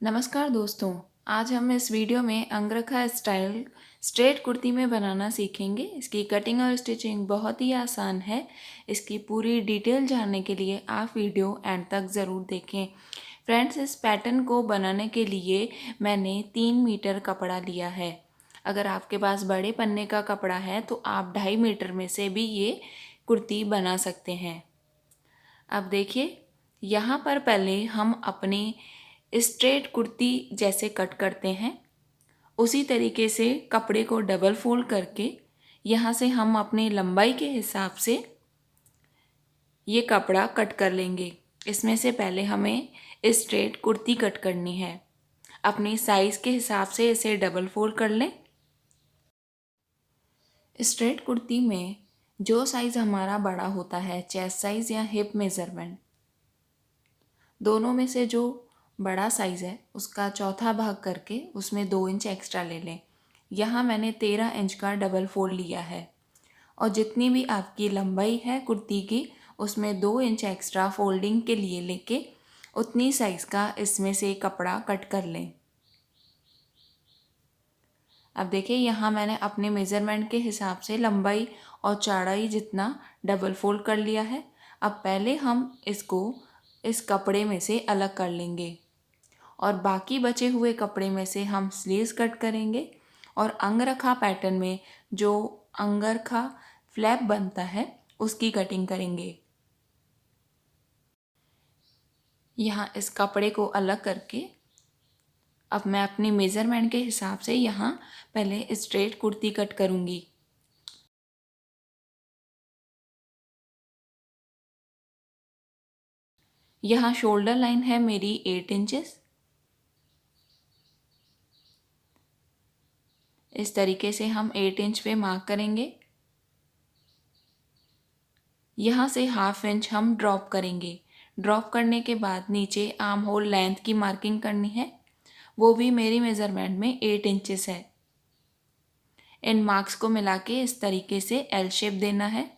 नमस्कार दोस्तों। आज हम इस वीडियो में अंगरखा स्टाइल स्ट्रेट कुर्ती में बनाना सीखेंगे। इसकी कटिंग और स्टिचिंग बहुत ही आसान है। इसकी पूरी डिटेल जानने के लिए आप वीडियो एंड तक ज़रूर देखें। फ्रेंड्स, इस पैटर्न को बनाने के लिए मैंने 3 मीटर कपड़ा लिया है। अगर आपके पास बड़े पन्ने का कपड़ा है तो आप 2.5 मीटर में से भी ये कुर्ती बना सकते हैं। अब देखिए, यहाँ पर पहले हम अपने स्ट्रेट कुर्ती जैसे कट करते हैं उसी तरीके से कपड़े को डबल फोल्ड करके यहाँ से हम अपनी लंबाई के हिसाब से ये कपड़ा कट कर लेंगे। इसमें से पहले हमें स्ट्रेट कुर्ती कट करनी है। अपनी साइज़ के हिसाब से इसे डबल फोल्ड कर लें। स्ट्रेट कुर्ती में जो साइज़ हमारा बड़ा होता है, चेस्ट साइज़ या हिप मेज़रमेंट, दोनों में से जो बड़ा साइज़ है उसका चौथा भाग करके उसमें 2 इंच एक्स्ट्रा ले लें। यहाँ मैंने 13 इंच का डबल फोल्ड लिया है और जितनी भी आपकी लंबाई है कुर्ती की उसमें 2 इंच एक्स्ट्रा फोल्डिंग के लिए लेके उतनी साइज़ का इसमें से कपड़ा कट कर लें। अब देखिए, यहाँ मैंने अपने मेज़रमेंट के हिसाब से लंबाई और चौड़ाई जितना डबल फोल्ड कर लिया है। अब पहले हम इसको इस कपड़े में से अलग कर लेंगे और बाकी बचे हुए कपड़े में से हम स्लीव्स कट करेंगे और अंगरखा पैटर्न में जो अंगरखा फ्लैप बनता है उसकी कटिंग करेंगे। यहाँ इस कपड़े को अलग करके अब मैं अपनी मेज़रमेंट के हिसाब से यहाँ पहले स्ट्रेट कुर्ती कट करूँगी। यहाँ शोल्डर लाइन है मेरी 8 इंचेस। इस तरीके से हम 8 इंच पे मार्क करेंगे। यहाँ से हाफ इंच हम ड्रॉप करेंगे। ड्रॉप करने के बाद नीचे आर्म होल लेंथ की मार्किंग करनी है, वो भी मेरी मेज़रमेंट में 8 इंचेस है। इन मार्क्स को मिला के इस तरीके से एल शेप देना है।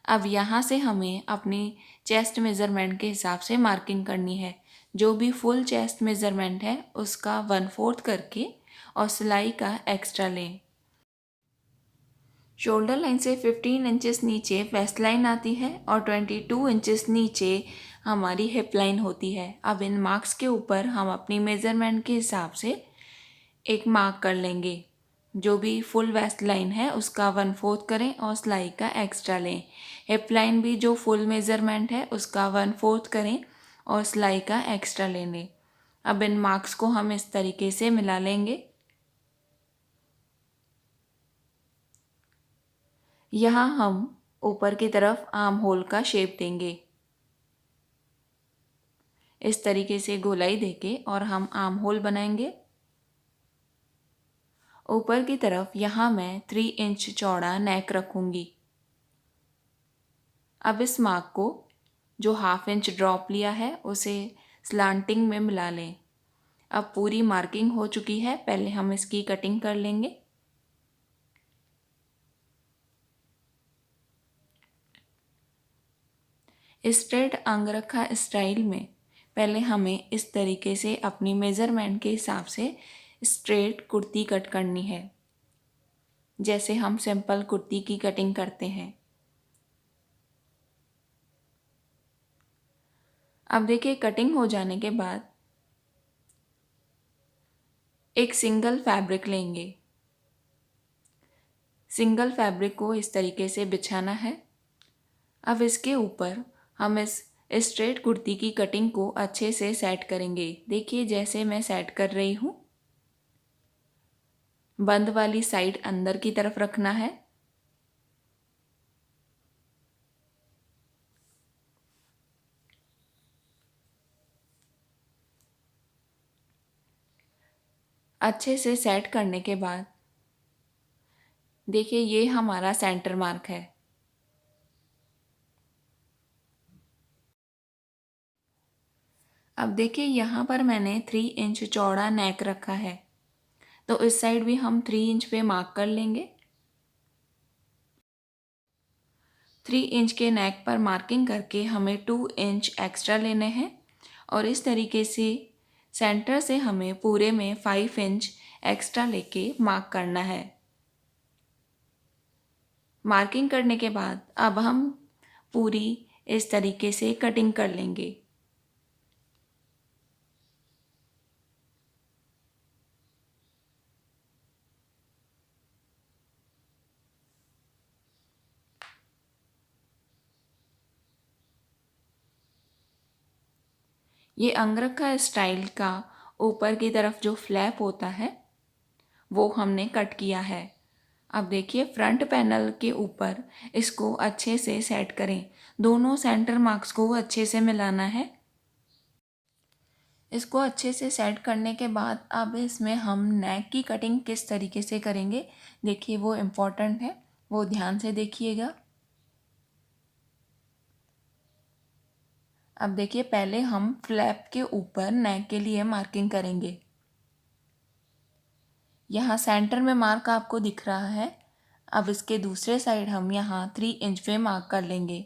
अब यहाँ से हमें अपनी चेस्ट मेज़रमेंट के हिसाब से मार्किंग करनी है। जो भी फुल चेस्ट मेज़रमेंट है उसका 1/4 करके और सिलाई का एक्स्ट्रा लें। शोल्डर लाइन से 15 इंचेस नीचे वेस्ट लाइन आती है और 22 इंचेस नीचे हमारी हिप लाइन होती है। अब इन मार्क्स के ऊपर हम अपनी मेज़रमेंट के हिसाब से एक मार्क कर लेंगे। जो भी फुल वेस्ट लाइन है उसका 1/4 करें और सिलाई का एक्स्ट्रा लें। हिप लाइन भी जो फुल मेज़रमेंट है उसका 1/4 करें और सिलाई का एक्स्ट्रा ले लें। अब इन मार्क्स को हम इस तरीके से मिला लेंगे। यहाँ हम ऊपर की तरफ आर्म होल का शेप देंगे। इस तरीके से गोलाई देके और हम आर्म होल बनाएंगे। ऊपर की तरफ यहाँ मैं 3 इंच चौड़ा नेक रखूँगी। अब इस मार्क को जो हाफ इंच ड्रॉप लिया है उसे स्लांटिंग में मिला लें। अब पूरी मार्किंग हो चुकी है, पहले हम इसकी कटिंग कर लेंगे। स्ट्रेट अंगरखा स्टाइल में पहले हमें इस तरीके से अपनी मेज़रमेंट के हिसाब से स्ट्रेट कुर्ती कट करनी है, जैसे हम सिंपल कुर्ती की कटिंग करते हैं। अब देखिए, कटिंग हो जाने के बाद एक सिंगल फैब्रिक लेंगे। सिंगल फैब्रिक को इस तरीके से बिछाना है। अब इसके ऊपर हम इस स्ट्रेट कुर्ती की कटिंग को अच्छे से सेट करेंगे। देखिए, जैसे मैं सेट कर रही हूँ। बंद वाली साइड अंदर की तरफ रखना है। अच्छे से सेट करने के बाद देखिए, ये हमारा सेंटर मार्क है। अब देखिए, यहाँ पर मैंने 3 इंच चौड़ा नेक रखा है, तो इस साइड भी हम 3 इंच पे मार्क कर लेंगे। 3 इंच के नेक पर मार्किंग करके हमें 2 इंच एक्स्ट्रा लेने हैं और इस तरीके से सेंटर से हमें पूरे में 5 इंच एक्स्ट्रा लेके मार्क करना है। मार्किंग करने के बाद अब हम पूरी इस तरीके से कटिंग कर लेंगे। ये अंगरखा स्टाइल का ऊपर की तरफ जो फ्लैप होता है वो हमने कट किया है। अब देखिए फ्रंट पैनल के ऊपर इसको अच्छे से सेट करें। दोनों सेंटर मार्क्स को अच्छे से मिलाना है। इसको अच्छे से सेट करने के बाद अब इसमें हम नेक की कटिंग किस तरीके से करेंगे, देखिए वो इम्पोर्टेंट है, वो ध्यान से देखिएगा। अब देखिए पहले हम फ्लैप के ऊपर नेक के लिए मार्किंग करेंगे। यहाँ सेंटर में मार्क आपको दिख रहा है। अब इसके दूसरे साइड हम यहाँ 3 इंच पे मार्क कर लेंगे।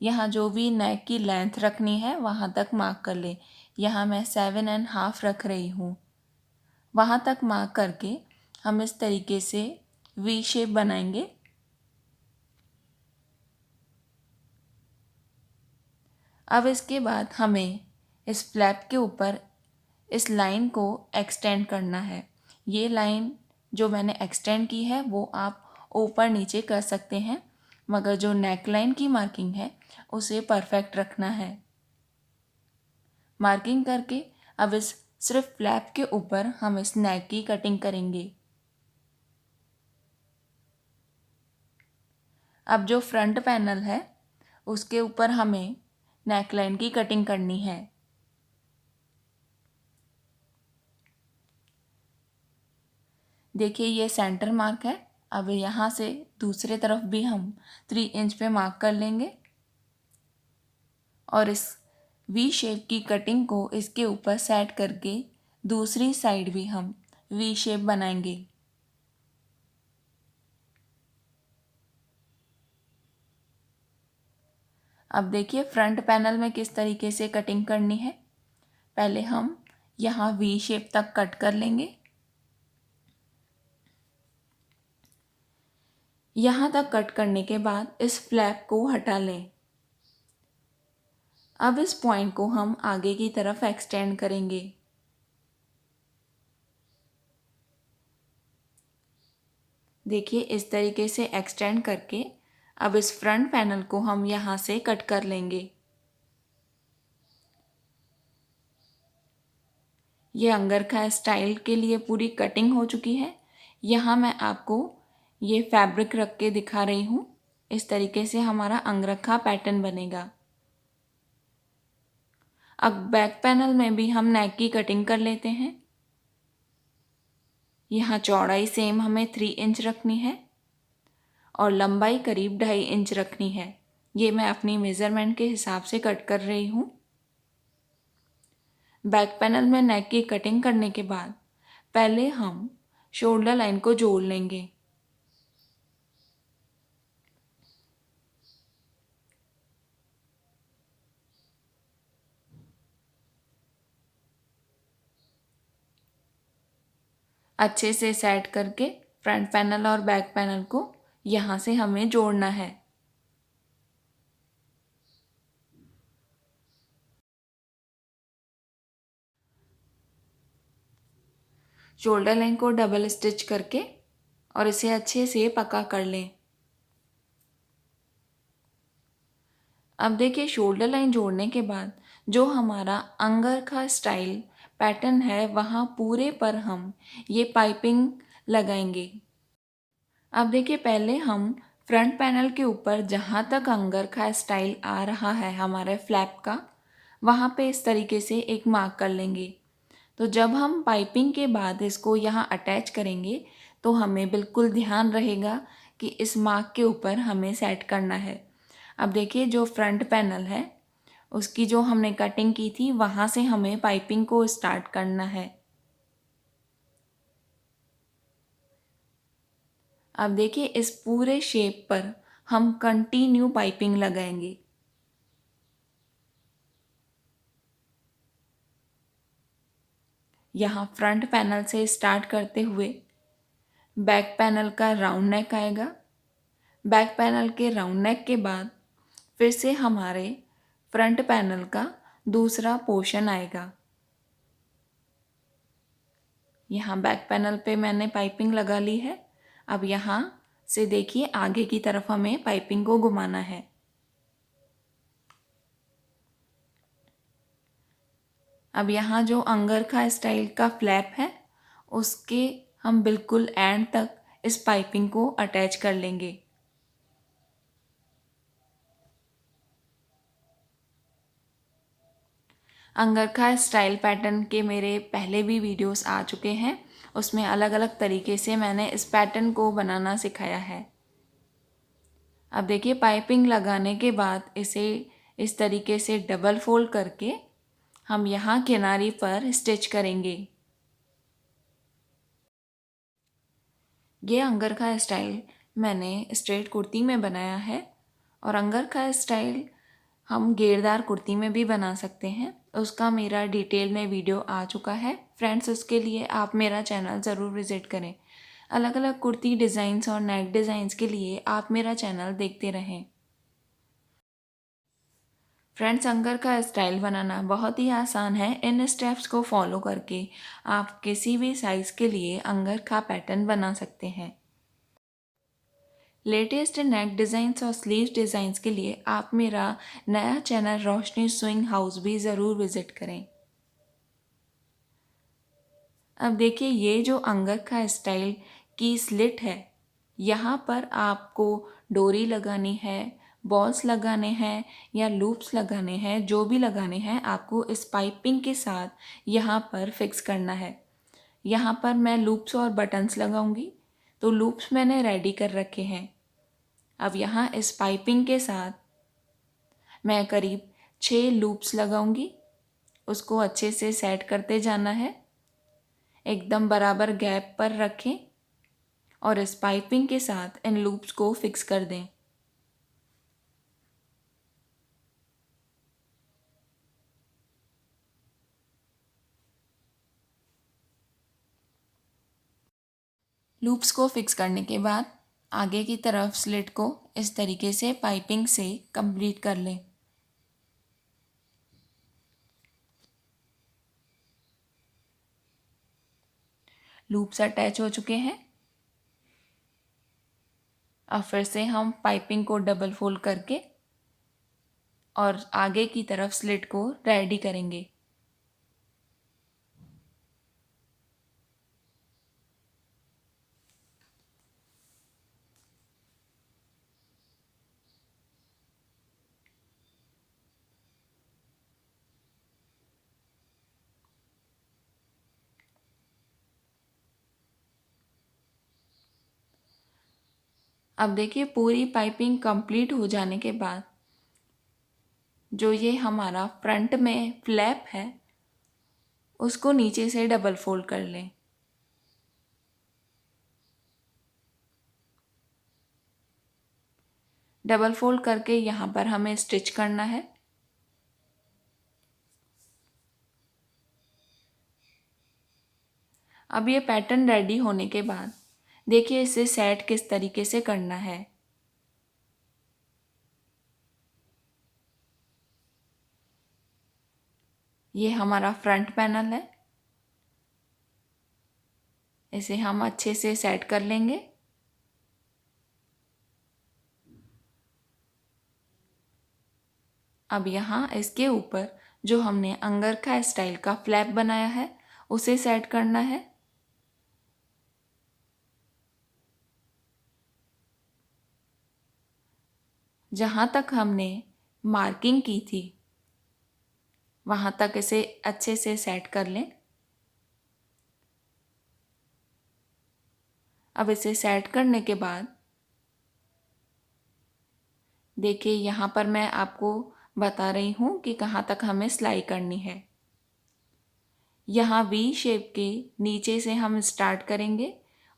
यहाँ जो भी नेक की लेंथ रखनी है वहाँ तक मार्क कर लें। यहाँ मैं 7.5 रख रही हूँ। वहाँ तक मार्क करके हम इस तरीके से वी शेप बनाएंगे। अब इसके बाद हमें इस फ्लैप के ऊपर इस लाइन को एक्सटेंड करना है। ये लाइन जो मैंने एक्सटेंड की है वो आप ऊपर नीचे कर सकते हैं, मगर जो नेक लाइन की मार्किंग है उसे परफेक्ट रखना है। मार्किंग करके अब इस सिर्फ फ्लैप के ऊपर हम इस नेक की कटिंग करेंगे। अब जो फ्रंट पैनल है उसके ऊपर हमें नेक लाइन की कटिंग करनी है। देखिए ये सेंटर मार्क है। अब यहाँ से दूसरे तरफ भी हम 3 इंच पे मार्क कर लेंगे और इस वी शेप की कटिंग को इसके ऊपर सेट करके दूसरी साइड भी हम वी शेप बनाएंगे। अब देखिए फ्रंट पैनल में किस तरीके से कटिंग करनी है। पहले हम यहाँ वी शेप तक कट कर लेंगे। यहाँ तक कट करने के बाद इस फ्लैप को हटा लें। अब इस पॉइंट को हम आगे की तरफ एक्सटेंड करेंगे। देखिए इस तरीके से एक्सटेंड करके अब इस फ्रंट पैनल को हम यहाँ से कट कर लेंगे। ये अंगरखा स्टाइल के लिए पूरी कटिंग हो चुकी है। यहाँ मैं आपको ये फैब्रिक रख के दिखा रही हूँ। इस तरीके से हमारा अंगरखा पैटर्न बनेगा। अब बैक पैनल में भी हम नेक की कटिंग कर लेते हैं। यहाँ चौड़ाई सेम हमें 3 इंच रखनी है और लंबाई करीब 2.5 इंच रखनी है। ये मैं अपनी मेज़रमेंट के हिसाब से कट कर रही हूँ। बैक पैनल में नेक की कटिंग करने के बाद पहले हम शोल्डर लाइन को जोड़ लेंगे। अच्छे से सेट करके फ्रंट पैनल और बैक पैनल को यहाँ से हमें जोड़ना है। शोल्डर लाइन को डबल स्टिच करके और इसे अच्छे से पक्का कर लें। अब देखिए शोल्डर लाइन जोड़ने के बाद जो हमारा अंगरखा स्टाइल पैटर्न है वहाँ पूरे पर हम ये पाइपिंग लगाएंगे। अब देखिए पहले हम फ्रंट पैनल के ऊपर जहाँ तक अंगरखा स्टाइल आ रहा है हमारे फ्लैप का, वहाँ पे इस तरीके से एक मार्क कर लेंगे। तो जब हम पाइपिंग के बाद इसको यहाँ अटैच करेंगे तो हमें बिल्कुल ध्यान रहेगा कि इस मार्क के ऊपर हमें सेट करना है। अब देखिए जो फ्रंट पैनल है उसकी जो हमने कटिंग की थी वहाँ से हमें पाइपिंग को स्टार्ट करना है। अब देखिए इस पूरे शेप पर हम कंटिन्यू पाइपिंग लगाएंगे। यहाँ फ्रंट पैनल से स्टार्ट करते हुए बैक पैनल का राउंड नेक आएगा। बैक पैनल के राउंड नेक के बाद फिर से हमारे फ्रंट पैनल का दूसरा पोर्शन आएगा। यहाँ बैक पैनल पे मैंने पाइपिंग लगा ली है। अब यहाँ से देखिए आगे की तरफ हमें पाइपिंग को घुमाना है। अब यहाँ जो अंगरखा स्टाइल का फ्लैप है उसके हम बिल्कुल एंड तक इस पाइपिंग को अटैच कर लेंगे। अंगरखा स्टाइल पैटर्न के मेरे पहले भी वीडियोस आ चुके हैं, उसमें अलग अलग तरीके से मैंने इस पैटर्न को बनाना सिखाया है। अब देखिए पाइपिंग लगाने के बाद इसे इस तरीके से डबल फोल्ड करके हम यहाँ किनारी पर स्टिच करेंगे। ये अंगरखा स्टाइल मैंने स्ट्रेट कुर्ती में बनाया है और अंगरखा स्टाइल हम घेरदार कुर्ती में भी बना सकते हैं। उसका मेरा डिटेल में वीडियो आ चुका है फ्रेंड्स, उसके लिए आप मेरा चैनल ज़रूर विज़िट करें। अलग अलग कुर्ती डिज़ाइंस और नेक डिज़ाइंस के लिए आप मेरा चैनल देखते रहें। फ्रेंड्स, अंगरखा स्टाइल बनाना बहुत ही आसान है। इन स्टेप्स को फॉलो करके आप किसी भी साइज़ के लिए अंगरखा पैटर्न बना सकते हैं। लेटेस्ट नेक डिज़ाइंस और स्लीव्स डिज़ाइंस के लिए आप मेरा नया चैनल रोशनी स्विंग हाउस भी ज़रूर विज़िट करें। अब देखिए ये जो अंगरखा स्टाइल की स्लिट है, यहाँ पर आपको डोरी लगानी है, बॉल्स लगाने हैं या लूप्स लगाने हैं, जो भी लगाने हैं आपको इस पाइपिंग के साथ यहाँ पर फिक्स करना है। यहाँ पर मैं लूप्स और बटन्स लगाऊंगी, तो लूप्स मैंने रेडी कर रखे हैं। अब यहाँ इस पाइपिंग के साथ मैं करीब 6 लूप्स लगाऊंगी। उसको अच्छे से सेट करते जाना है, एकदम बराबर गैप पर रखें और इस पाइपिंग के साथ इन लूप्स को फिक्स कर दें। लूप्स को फिक्स करने के बाद आगे की तरफ स्लिट को इस तरीके से पाइपिंग से कंप्लीट कर लें। लूप्स अटैच हो चुके हैं। अब फिर से हम पाइपिंग को डबल फोल्ड करके और आगे की तरफ स्लिट को रेडी करेंगे। अब देखिए पूरी पाइपिंग कंप्लीट हो जाने के बाद जो ये हमारा फ्रंट में फ्लैप है उसको नीचे से डबल फोल्ड कर लें। डबल फोल्ड करके यहाँ पर हमें स्टिच करना है। अब ये पैटर्न रेडी होने के बाद देखिए इसे सेट किस तरीके से करना है। ये हमारा फ्रंट पैनल है, इसे हम अच्छे से सेट कर लेंगे। अब यहाँ इसके ऊपर जो हमने अंगरखा स्टाइल का फ्लैप बनाया है उसे सेट करना है। जहाँ तक हमने मार्किंग की थी वहाँ तक इसे अच्छे से सेट कर लें। अब इसे सेट करने के बाद देखिए यहाँ पर मैं आपको बता रही हूँ कि कहाँ तक हमें सिलाई करनी है। यहाँ वी शेप के नीचे से हम स्टार्ट करेंगे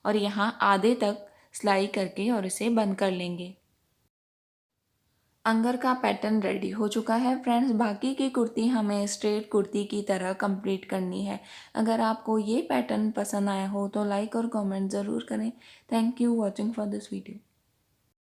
और यहाँ आधे तक सिलाई करके और इसे बंद कर लेंगे। अंगर का पैटर्न रेडी हो चुका है फ्रेंड्स। बाकी की कुर्ती हमें स्ट्रेट कुर्ती की तरह कंप्लीट करनी है। अगर आपको ये पैटर्न पसंद आया हो तो लाइक और कमेंट ज़रूर करें। Thank you watching for this video.